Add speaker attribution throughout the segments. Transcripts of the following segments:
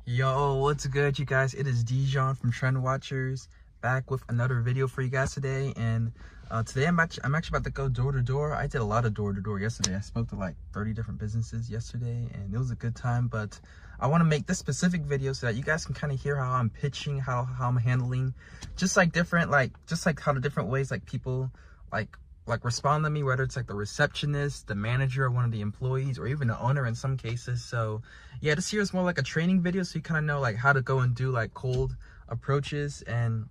Speaker 1: Yo, what's good, you guys? It is Dijon from TrendWatchers, back with another video for you guys today. And today I'm actually about to go door to door. I did a lot of door to door yesterday. I spoke to like 30 different businesses yesterday, and it was a good time. But I want to make this specific video so that you guys can kind of hear how I'm pitching, how I'm handling, just like how the different ways like people like respond to me, whether it's like the receptionist, the manager, or one of the employees, or even the owner in some cases. So yeah, this here is more like a training video, so you kind of know like how to go and do like cold approaches. And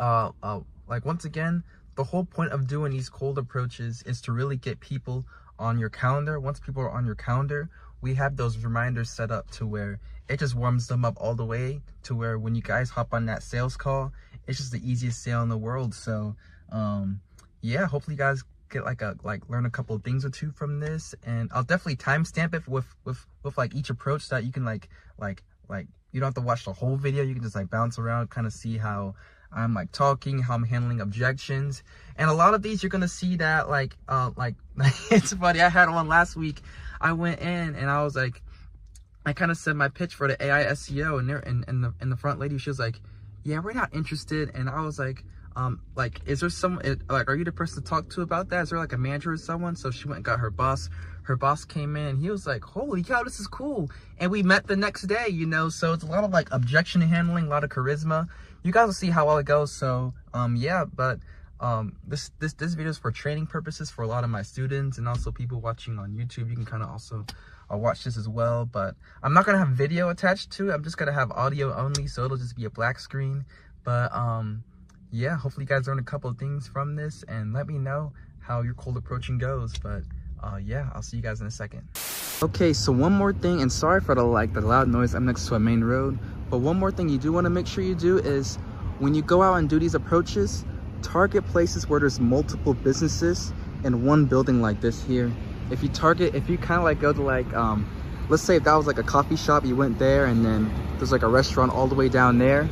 Speaker 1: like once again, the whole point of doing these cold approaches is to really get people on your calendar. Once people are on your calendar, we have those reminders set up to where it just warms them up all the way to where when you guys hop on that sales call, it's just the easiest sale in the world. So yeah, hopefully you guys get learn a couple of things or two from this, and I'll definitely timestamp it with like each approach so that you can like you don't have to watch the whole video. You can just like bounce around, kind of see how I'm like talking, how I'm handling objections. And a lot of these you're gonna see that like it's funny. I had one last week. I went in and I was like, I kind of said my pitch for the AI SEO, and there and the front lady, she was like, yeah, we're not interested. And I was like, is there some, like, are you the person to talk to about that? Is there like a manager or someone? So she went and got her boss. Her boss came in, he was like, holy cow, this is cool. And we met the next day, you know. So it's a lot of like objection handling, a lot of charisma. You guys will see how well it goes. So yeah, but this video is for training purposes for a lot of my students, and also people watching on YouTube. You can kind of also watch this as well, but I'm not gonna have video attached to it. I'm just gonna have audio only, so it'll just be a black screen. But yeah, hopefully you guys learn a couple of things from this, and let me know how your cold approaching goes. But yeah, I'll see you guys in a second. Okay, so one more thing, and sorry for the loud noise. I'm next to a main road, but one more thing you do want to make sure you do is when you go out and do these approaches, target places where there's multiple businesses in one building like this here. If you kind of like go to like let's say if that was like a coffee shop, you went there, and then there's like a restaurant all the way down there,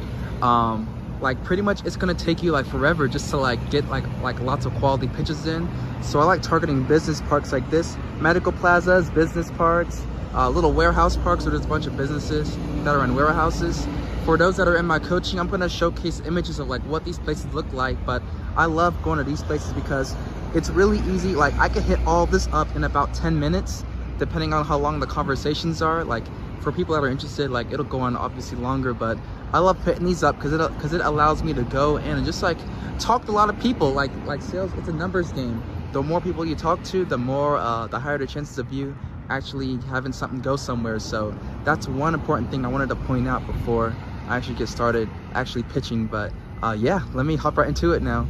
Speaker 1: like pretty much it's gonna take you like forever just to like get like lots of quality pitches in. So I like targeting business parks like this, medical plazas, business parks, little warehouse parks where there's a bunch of businesses that are in warehouses. For those that are in my coaching, I'm gonna showcase images of like what these places look like. But I love going to these places because it's really easy. Like I could hit all this up in about 10 minutes, depending on how long the conversations are. Like for people that are interested, like it'll go on obviously longer, but I love putting these up because it allows me to go in and just like talk to a lot of people. Like sales, it's a numbers game. The more people you talk to, the more the higher the chances of you actually having something go somewhere. So that's one important thing I wanted to point out before I actually get started actually pitching. But yeah, let me hop right into it now.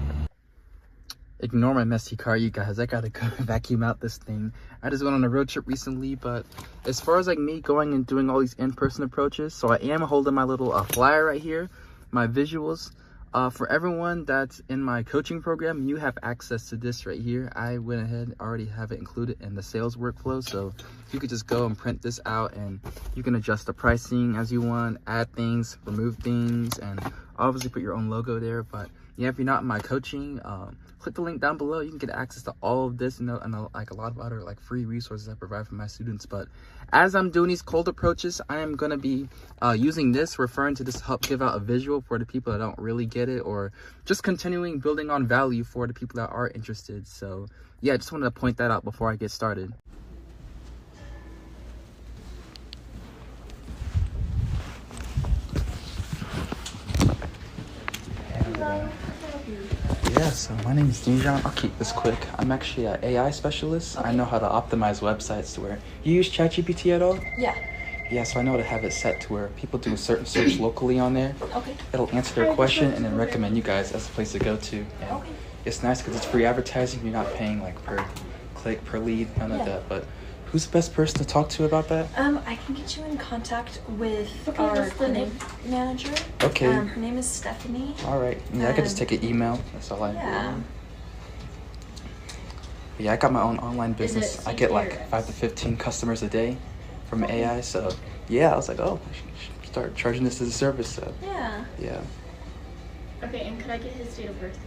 Speaker 1: Ignore my messy car, you guys. I gotta go vacuum out this thing. I just went on a road trip recently. But as far as like me going and doing all these in-person approaches, so I am holding my little flyer right here, my visuals. For everyone that's in my coaching program, you have access to this right here. I went ahead, already have it included in the sales workflow, so you could just go and print this out, and you can adjust the pricing as you want, add things, remove things, and obviously put your own logo there. But yeah, if you're not in my coaching, click the link down below. You can get access to all of this and like a lot of other like free resources I provide for my students. But as I'm doing these cold approaches, I am going to be using this, referring to this to help give out a visual for the people that don't really get it, or just continuing building on value for the people that are interested. So yeah, I just wanted to point that out before I get started.
Speaker 2: Hello.
Speaker 1: Yeah, so my name is Dijon. I'll keep this quick. I'm actually an AI specialist.
Speaker 2: Okay.
Speaker 1: I know how to optimize websites to where you use ChatGPT at all?
Speaker 2: Yeah.
Speaker 1: Yeah, so I know how to have it set to where people do a certain search locally on there.
Speaker 2: Okay.
Speaker 1: It'll answer their question and then recommend you guys as a place to go to. And
Speaker 2: Okay.
Speaker 1: it's nice because it's free advertising. You're not paying like per click, per lead, none of that. But who's the best person to talk to about that?
Speaker 2: I can get you in contact with our clinic manager.
Speaker 1: Okay.
Speaker 2: Her name is Stephanie.
Speaker 1: All right. Yeah, I could just take an email. That's all I
Speaker 2: Yeah.
Speaker 1: do. Yeah, I got my own online business. I get like 5 to 15 customers a day from AI. So yeah, I was like, oh, I should start charging this as a service. So
Speaker 2: Yeah.
Speaker 1: yeah.
Speaker 3: Okay, and could I get his date of birth?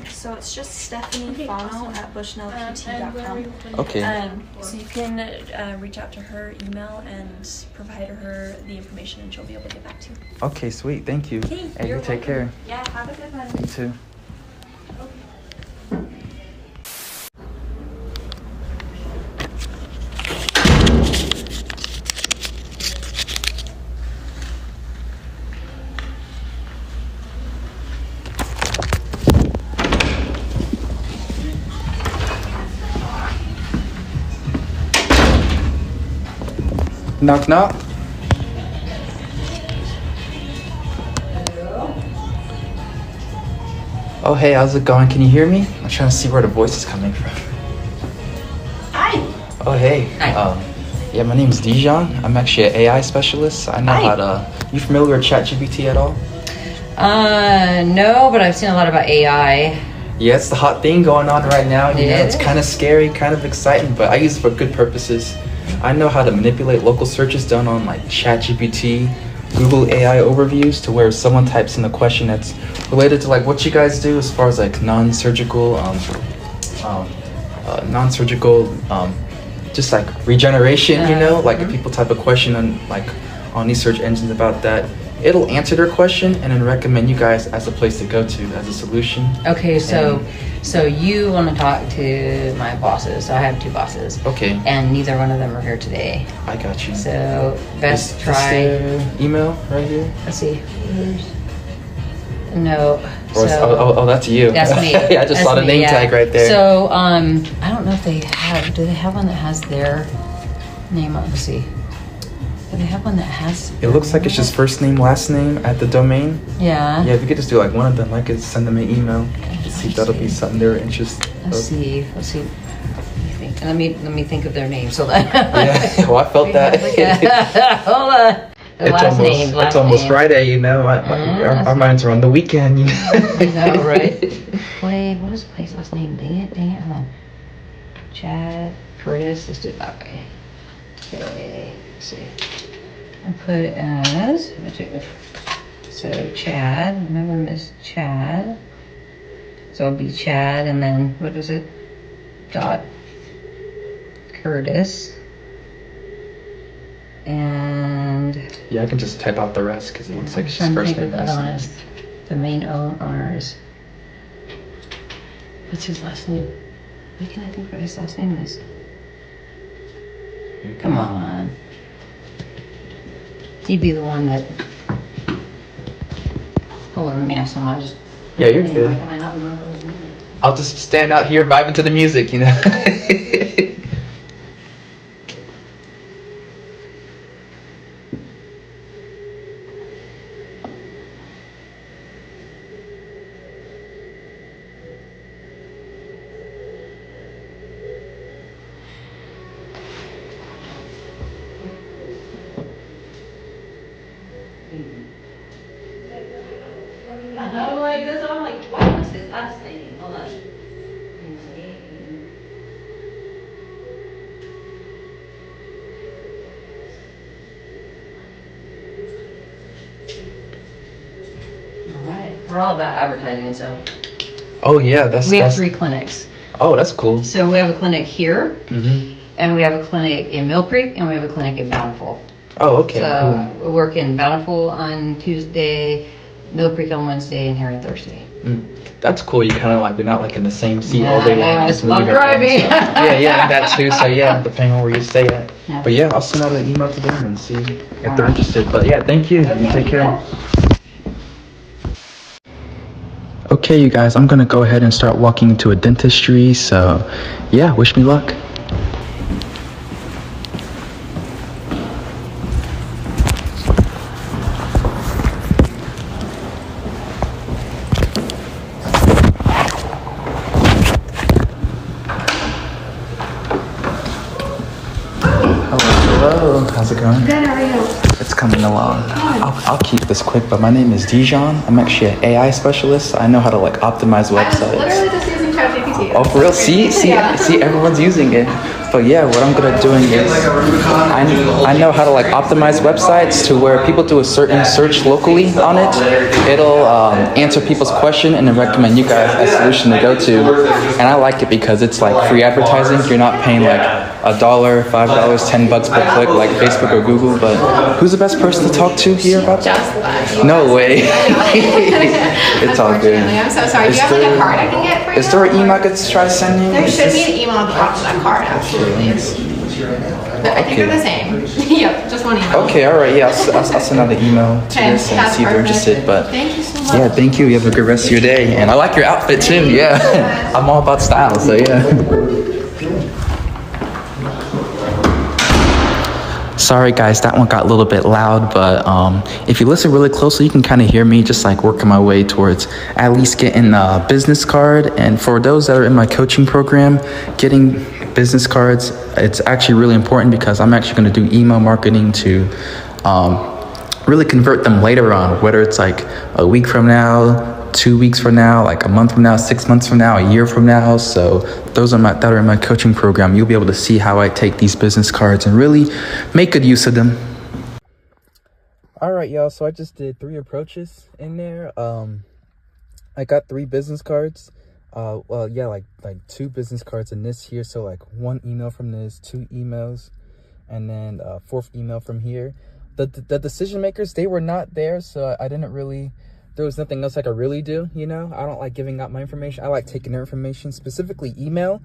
Speaker 2: So it's just Stephanie Fano at bushnellpt.com.
Speaker 1: Okay.
Speaker 2: So you can reach out to her email and provide her the information, and she'll be able to get back to you.
Speaker 1: Okay, sweet. Thank you.
Speaker 2: Okay,
Speaker 1: Hey, you take care.
Speaker 2: Yeah, have a good one.
Speaker 1: You too. Knock, knock. Oh, hey, how's it going? Can you hear me? I'm trying to see where the voice is coming from.
Speaker 3: Hi.
Speaker 1: Oh, hey.
Speaker 3: Hi.
Speaker 1: Yeah, my name is Dijon. I'm actually an AI specialist. I know how to... You familiar with ChatGPT at all?
Speaker 3: No, but I've seen a lot about AI.
Speaker 1: Yeah, it's the hot thing going on right now. You know,
Speaker 3: It
Speaker 1: it's
Speaker 3: is.
Speaker 1: kind of scary, kind of exciting, but I use it for good purposes. I know how to manipulate local searches done on like ChatGPT, Google AI overviews, to where someone types in a question that's related to like what you guys do as far as like non-surgical, just like regeneration. You know, like if people type a question on these search engines about that, it'll answer their question and then recommend you guys as a place to go to as a solution.
Speaker 3: Okay, so you want to talk to my bosses. So I have 2 bosses.
Speaker 1: Okay,
Speaker 3: And neither one of them are here today.
Speaker 1: I got you.
Speaker 3: So best
Speaker 1: Is
Speaker 3: try.
Speaker 1: this their email right here?
Speaker 3: Let's see. No.
Speaker 1: Or
Speaker 3: So
Speaker 1: that's you.
Speaker 3: that's me.
Speaker 1: Yeah, I just
Speaker 3: That's
Speaker 1: saw the
Speaker 3: me,
Speaker 1: name
Speaker 3: yeah.
Speaker 1: tag right there.
Speaker 3: So I don't know if they have. Do they have one that has their name on? Let's see. Do they have one that has?
Speaker 1: It looks like it's just first name, last name at the domain.
Speaker 3: Yeah.
Speaker 1: Yeah, if you could just do like one of them, like send them an email. See if that'll be something they're interested.
Speaker 3: Let's see. What do you think? Let me think of their name. So that.
Speaker 1: Yeah, well, I felt that.
Speaker 3: Hold on.
Speaker 1: It's almost Friday, you know. Our minds are on the weekend, you know.
Speaker 3: I know, right? Wait, what is the place last name? Dang it, hold on. Chad, Curtis, let's do it that way. Okay, let's see. I put it as, so Chad, remember Miss Chad. So it'll be Chad, and then, what is it? Dot Curtis. And
Speaker 1: Yeah, I can just type out the rest because it looks like it's just first name, last name.
Speaker 3: the main owners. What's his last name? What can I think what his last name is? Come on. He'd be the one that. Hold on, let me ask him. I just.
Speaker 1: Yeah, you're good.
Speaker 3: Why not remember his name?
Speaker 1: I'll just stand out here vibing to the music, you know.
Speaker 3: I'm like this. I'm like, what's his last name? Hold on. Alright. We're all about advertising, so
Speaker 1: Oh yeah,
Speaker 3: we have 3 clinics.
Speaker 1: Oh, that's cool.
Speaker 3: So we have a clinic here,
Speaker 1: Mhm.
Speaker 3: and we have a clinic in Mill Creek, and we have a clinic in Bountiful.
Speaker 1: Oh, okay.
Speaker 3: So we work in Bountiful on Tuesday, Mill Creek on Wednesday, and here on Thursday.
Speaker 1: Cool. That's cool. You kind of like you're not like in the same seat all day long.
Speaker 3: It's
Speaker 1: just moving
Speaker 3: long
Speaker 1: around.
Speaker 3: driving.
Speaker 1: Yeah, that too. So yeah, depending on where you stay at.
Speaker 3: Yeah.
Speaker 1: But yeah, I'll send out an email to them and see if they're interested. But yeah, thank you. You take care. Okay, you guys, I'm gonna go ahead and start walking into a dentistry. So yeah, wish me luck. Hello, how's it going?
Speaker 2: Good, how are you?
Speaker 1: It's coming along. I'll keep this quick, but my name is Dijon. I'm actually an AI specialist. I know how to like optimize websites.
Speaker 2: Literally just using ChatGPT.
Speaker 1: Oh, for real? See, everyone's using it. But yeah, what I'm gonna doing is I know how to like optimize websites to where people do a certain search locally on it. It'll answer people's question and then recommend you guys a solution to go to. And I like it because it's like free advertising. You're not paying like $1, $5, $10 per click like Facebook or Google. But who's the best person to talk to here about that?
Speaker 4: Just Leslie.
Speaker 1: No way. It's all good.
Speaker 4: I'm so sorry. Do you have like a card I can get for you?
Speaker 1: Is there an email I could try sending?
Speaker 4: There should be an email at the top of that card, absolutely. But I think they're the same. Yep, just one email.
Speaker 1: Okay, all right. Yeah, I'll send out an email to
Speaker 4: Okay,
Speaker 1: this and
Speaker 4: that's
Speaker 1: see if they're
Speaker 4: perfect.
Speaker 1: interested. But
Speaker 4: Thank you so much.
Speaker 1: yeah, thank you. You have a good rest of your day. And I like your outfit too. Yeah, I'm all about style. So yeah. Sorry guys, that one got a little bit loud, but if you listen really closely, you can kind of hear me just like working my way towards at least getting a business card. And for those that are in my coaching program, getting business cards, it's actually really important because I'm actually going to do email marketing to really convert them later on, whether it's like a week from now, 2 weeks from now, like a month from now, 6 months from now, a year from now. So those that are in my coaching program, you'll be able to see how I take these business cards and really make good use of them. All right, y'all. So I just did 3 approaches in there. I got 3 business cards. Well, yeah, like 2 business cards in this here. So like 1 email from this, 2 emails, and then 4th email from here. The decision makers, they were not there, so I didn't really. There was nothing else I could really do, you know? I don't like giving out my information. I like taking their information, specifically email,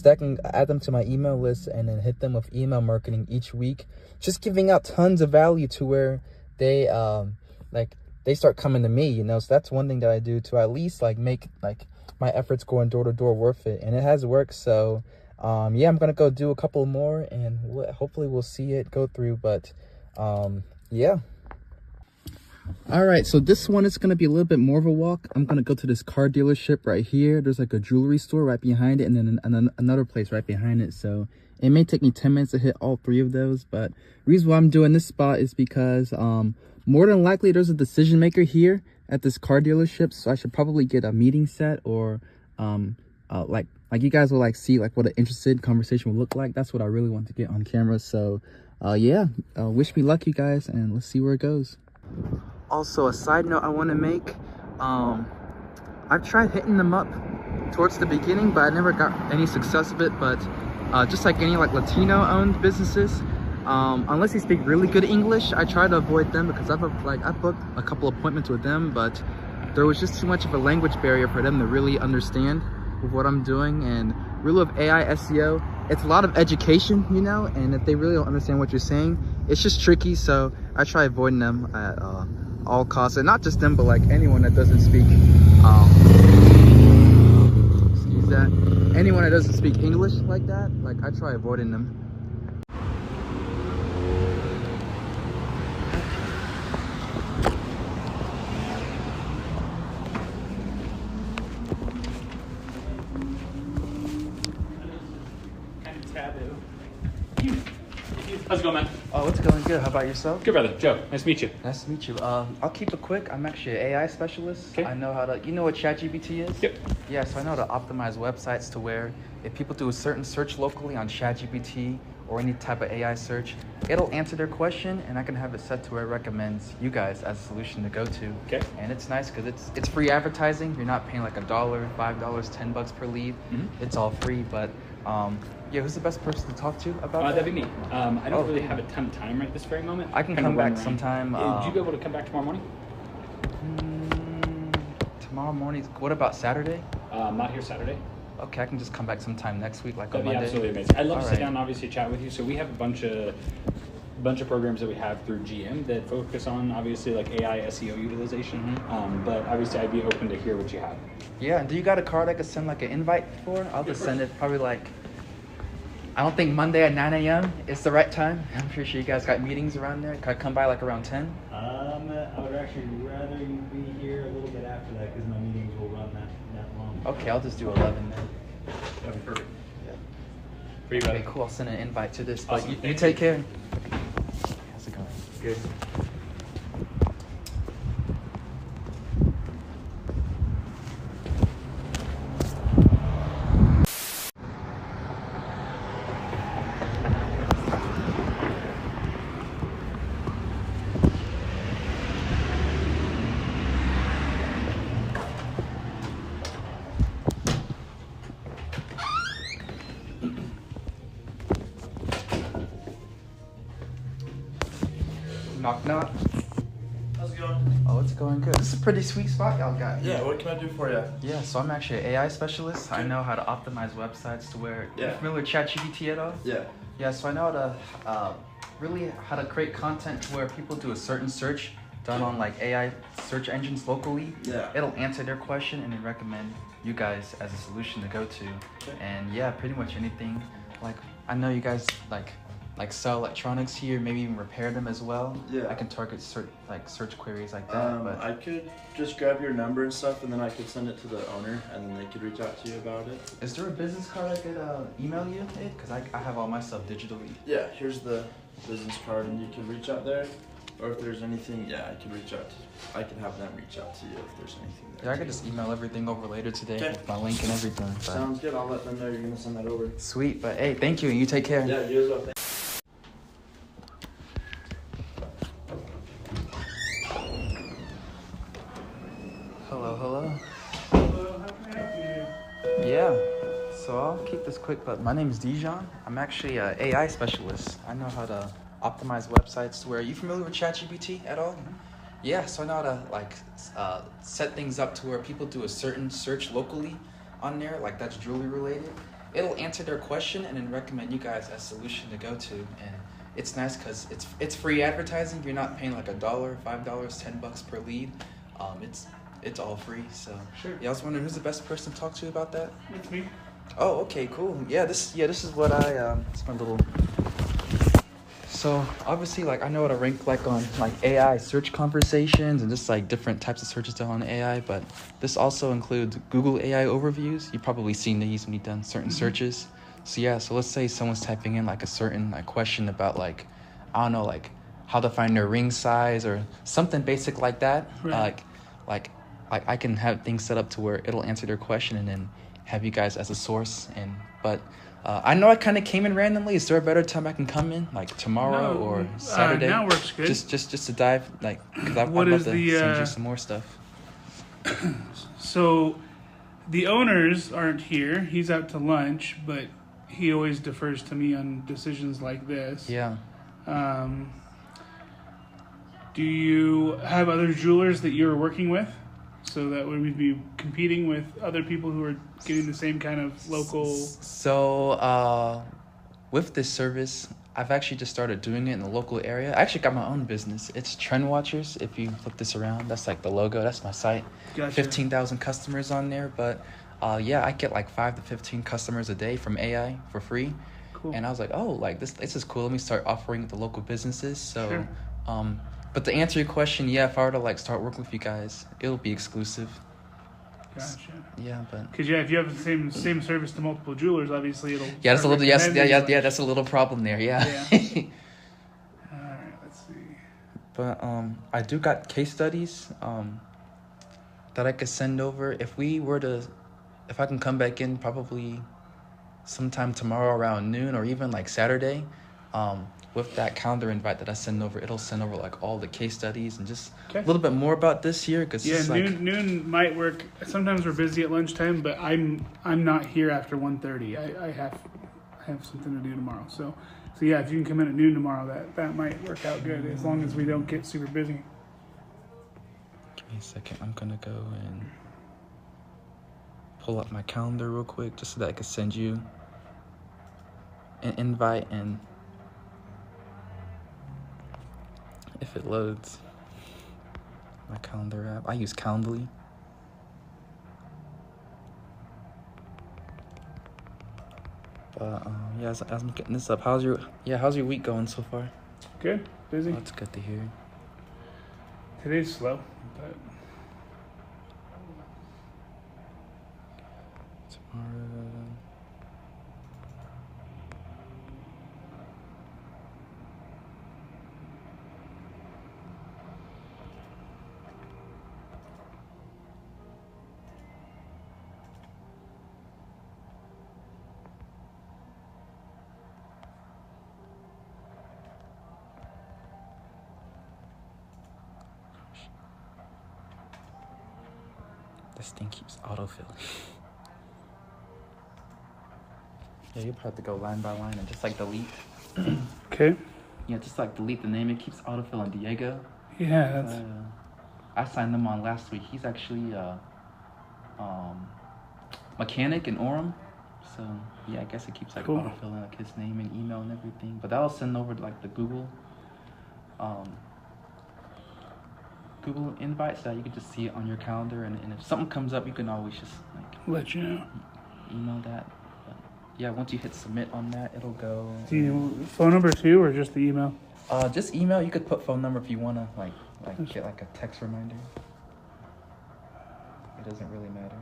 Speaker 1: add them to my email list, and then hit them with email marketing each week. Just giving out tons of value to where they they start coming to me, you know? So that's one thing that I do to at least like make like my efforts going door to door worth it. And it has worked. So yeah, I'm gonna go do a couple more and hopefully we'll see it go through. But yeah. All right, so this one is going to be a little bit more of a walk. I'm going to go to this car dealership right here. There's like a jewelry store right behind it, and then another place right behind it. So it may take me 10 minutes to hit all 3 of those. But the reason why I'm doing this spot is because more than likely there's a decision maker here at this car dealership. So I should probably get a meeting set, or like you guys will like see like what an interested conversation will look like. That's what I really want to get on camera. So yeah, wish me luck, you guys, and let's see where it goes. Also, a side note I want to make, I've tried hitting them up towards the beginning, but I never got any success of it. But just like any like Latino owned businesses, unless you speak really good English, I try to avoid them because I've booked a couple appointments with them, but there was just too much of a language barrier for them to really understand with what I'm doing. And really with AI SEO, it's a lot of education, you know, and if they really don't understand what you're saying, it's just tricky. So I try avoiding them at all costs, and not just them, but like anyone that doesn't speak excuse that, anyone that doesn't speak English like that, like I try avoiding them.
Speaker 5: How's it going, man?
Speaker 1: Oh, it's going good. How about yourself?
Speaker 5: Good, brother. Joe, nice to meet you.
Speaker 1: Nice to meet you. I'll keep it quick. I'm actually an AI specialist.
Speaker 5: Okay.
Speaker 1: I know how to, you know what ChatGPT is?
Speaker 5: Yep.
Speaker 1: Yeah, so I know how to optimize websites to where if people do a certain search locally on ChatGPT or any type of AI search, it'll answer their question, and I can have it set to where it recommends you guys as a solution to go to.
Speaker 5: Okay.
Speaker 1: And it's nice because it's free advertising. You're not paying like $1, $5, $10 per lead.
Speaker 5: Mm-hmm.
Speaker 1: It's all free, but yeah, who's the best person to talk to about that?
Speaker 5: That'd be me. I don't really have a ton of time right this very moment.
Speaker 1: I can
Speaker 5: Kinda
Speaker 1: come
Speaker 5: run
Speaker 1: back
Speaker 5: around.
Speaker 1: sometime.
Speaker 5: Would you be able to come back tomorrow morning?
Speaker 1: Tomorrow morning. What about Saturday?
Speaker 5: I'm not here Saturday.
Speaker 1: Okay, I can just come back sometime next week, like
Speaker 5: That'd
Speaker 1: on
Speaker 5: be
Speaker 1: Monday.
Speaker 5: absolutely amazing. I'd love to
Speaker 1: All
Speaker 5: sit
Speaker 1: right.
Speaker 5: down and obviously chat with you. So we have a bunch of programs that we have through GM that focus on obviously like AI SEO utilization.
Speaker 1: Mm-hmm.
Speaker 5: But obviously I'd be open to hear what you have.
Speaker 1: Yeah, and do you got a card I could send like an invite for? I'll just send it probably like, I don't think Monday at 9 a.m. is the right time. I'm pretty sure you guys got meetings around there. Can I come by like around 10?
Speaker 6: I would actually rather you be here a little bit after that because my meetings will run that long.
Speaker 1: Okay, I'll just do 11 then.
Speaker 5: That'd be perfect.
Speaker 1: Yeah.
Speaker 5: For you, brother.
Speaker 1: Okay, cool. I'll send an invite to this. But
Speaker 5: Awesome.
Speaker 1: you
Speaker 5: Thank
Speaker 1: take care. How's it going?
Speaker 5: Good.
Speaker 1: Knock knock.
Speaker 7: How's it going?
Speaker 1: Oh, it's going good. This is a pretty sweet spot y'all got here.
Speaker 7: Yeah, what can I do for you?
Speaker 1: Yeah, so I'm actually an AI specialist. I know how to optimize websites to where...
Speaker 7: Yeah.
Speaker 1: You familiar with ChatGPT at all?
Speaker 7: Yeah.
Speaker 1: Yeah, so I know how to really how to create content to where people do a certain search done on like AI search engines locally.
Speaker 7: Yeah.
Speaker 1: It'll answer their question and then recommend you guys as a solution to go to.
Speaker 7: Okay.
Speaker 1: And yeah, pretty much anything. Like I know you guys like sell electronics here, maybe even repair them as well.
Speaker 7: Yeah.
Speaker 1: I can target search queries like that. But
Speaker 7: I could just grab your number and stuff, and then I could send it to the owner, and then they could reach out to you about it.
Speaker 1: is there a business card I could email you it? Because I have all my stuff digitally.
Speaker 7: Yeah, here's the business card, and you can reach out there. Or if there's anything, yeah, I can reach out to. I can have them reach out to you if there's anything there.
Speaker 1: Yeah, I could just email everything over later today
Speaker 7: Okay.
Speaker 1: with my link and everything. But
Speaker 7: Sounds good. I'll let them know you're gonna send that over.
Speaker 1: sweet, but hey, thank you. You take care.
Speaker 7: Yeah, you as well.
Speaker 1: Hello, hello.
Speaker 6: Hello, how can I help you?
Speaker 1: Yeah. So I'll keep this quick, but my name is Dijon. I'm actually an AI specialist. I know how to optimize websites to where... Are you familiar with ChatGPT at all? Yeah, so I know how to set things up to where people do a certain search locally on there, like that's jewelry related. It'll answer their question and then recommend you guys a solution to go to. And it's nice because it's free advertising. You're not paying like $1, $5, $10 per lead. It's all free. So
Speaker 6: Sure.
Speaker 1: yeah, I was wondering who's the best person to talk to about that.
Speaker 6: It's me.
Speaker 1: Oh, okay, cool. Yeah, this is what it's my little... So obviously, like I know how to rank like on like AI search conversations and just like different types of searches done on AI, but this also includes Google AI overviews. You've probably seen these when you've done certain searches. So yeah, so let's say someone's typing in like a certain like question about like, I don't know, like how to find their ring size or something basic like that.
Speaker 6: Right.
Speaker 1: Like I can have things set up to where it'll answer their question and then have you guys as a source. But I know I kind of came in randomly. Is there a better time I can come in, like tomorrow or Saturday?
Speaker 6: Now works good.
Speaker 1: Just to dive, like, because I'd
Speaker 6: What
Speaker 1: love
Speaker 6: is
Speaker 1: to
Speaker 6: the,
Speaker 1: send you some more stuff.
Speaker 6: So, the owners aren't here. He's out to lunch, but he always defers to me on decisions like this.
Speaker 1: Yeah.
Speaker 6: Do you have other jewelers that you're working with? So that would we be competing with other people who are getting the same kind of local...
Speaker 1: So, with this service, I've actually just started doing it in the local area. I actually got my own business. It's TrendWatchers. If you flip this around, that's like the logo. That's my site.
Speaker 6: Gotcha.
Speaker 1: 15,000 customers on there. But yeah, I get like 5 to 15 customers a day from AI for free.
Speaker 6: Cool.
Speaker 1: And I was like, oh, like this is cool. Let me start offering it to local businesses. So,
Speaker 6: Sure.
Speaker 1: But to answer your question, yeah, if I were to like start working with you guys, it'll be exclusive.
Speaker 6: Gotcha.
Speaker 1: Yeah, but
Speaker 6: Because if you have the same service to multiple jewelers, obviously it'll...
Speaker 1: yeah, that's a little
Speaker 6: recommend you,
Speaker 1: that's a little problem there. Yeah.
Speaker 6: Yeah. All right, let's see.
Speaker 1: But I do got case studies that I could send over. If I can come back in probably sometime tomorrow around noon or even like Saturday, with that calendar invite that I send over, it'll send over like all the case studies and just
Speaker 6: Okay.
Speaker 1: a little bit more about this year. Cause
Speaker 6: Yeah,
Speaker 1: it's
Speaker 6: noon might work. Sometimes we're busy at lunchtime, but I'm not here after 1:30. I have something to do tomorrow. So yeah, if you can come in at noon tomorrow, that might work out good as long as we don't get super busy.
Speaker 1: Give me a second. I'm gonna go and pull up my calendar real quick just so that I can send you an invite and if it loads my calendar app. I use Calendly. But yeah, as I'm getting this up, how's your week going so far?
Speaker 6: Good, busy.
Speaker 1: That's good to hear.
Speaker 6: Today's slow, but
Speaker 1: Tomorrow. This thing keeps autofilling. Yeah, you probably have to go line by line and just like delete.
Speaker 6: okay.
Speaker 1: Yeah, just like delete the name. It keeps autofilling Diego.
Speaker 6: Yeah, that's
Speaker 1: I signed them on last week. He's actually mechanic in Orem. So yeah, I guess it keeps like
Speaker 6: cool.
Speaker 1: autofilling like his name and email and everything. But that'll send over like the Google invite so that you can just see it on your calendar, and if something comes up, you can always just like
Speaker 6: Let you know.
Speaker 1: email that. But yeah, once you hit submit on that, it'll go.
Speaker 6: Do you phone number too, or just the email?
Speaker 1: Just email. You could put phone number if you wanna like get like a text reminder. It doesn't really matter.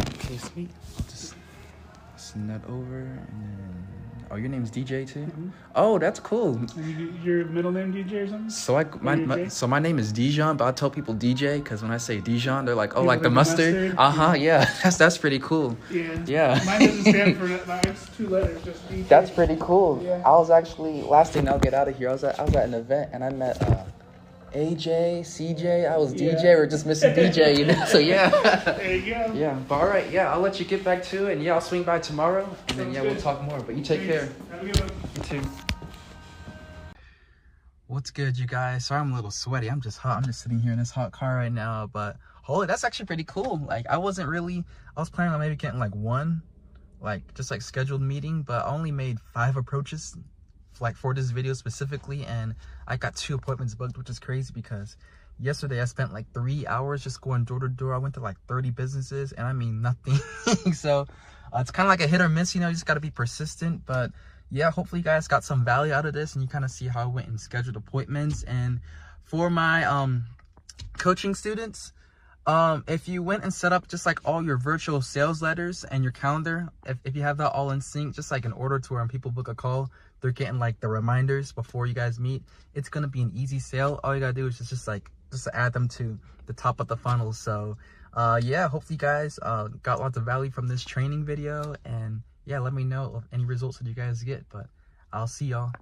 Speaker 1: Okay, sweet. I'll just send that over, and then your name's DJ too.
Speaker 6: Mm-hmm.
Speaker 1: Oh, that's cool.
Speaker 6: Your middle name DJ or something?
Speaker 1: So my name is Dijon, but I tell people DJ because when I say Dijon, they're like, oh,
Speaker 6: You
Speaker 1: like the mustard. Yeah, that's pretty cool.
Speaker 6: Yeah. Mine doesn't stand for that. It's 2 letters, just DJ.
Speaker 1: That's pretty cool.
Speaker 6: Yeah.
Speaker 1: I was actually, last thing I'll get out of here, I was at an event and I met AJ, CJ. I was DJ. We're just missing DJ, you know. So yeah.
Speaker 6: There you go.
Speaker 1: Yeah, but all right. Yeah, I'll let you get back to it, and yeah, I'll swing by tomorrow, and then we'll talk more. But you take care.
Speaker 6: Have a good one.
Speaker 1: You too. What's good, you guys? Sorry, I'm a little sweaty. I'm just hot. I'm just sitting here in this hot car right now. But holy, that's actually pretty cool. Like, I was planning on maybe getting like one, like just like scheduled meeting, but I only made 5 approaches, like for this video specifically, and I got 2 appointments booked, which is crazy because yesterday I spent like 3 hours just going door to door. I went to like 30 businesses, and I mean nothing. So it's kind of like a hit or miss, you know. You just got to be persistent. But yeah, hopefully you guys got some value out of this, and you kind of see how I went and scheduled appointments. And for my coaching students, if you went and set up just like all your virtual sales letters and your calendar, if you have that all in sync, just like in order to when people book a call, they're getting like the reminders before you guys meet, it's gonna be an easy sale. All you gotta do is just to add them to the top of the funnel. So yeah, hopefully you guys got lots of value from this training video, and yeah, let me know of any results that you guys get. But I'll see y'all.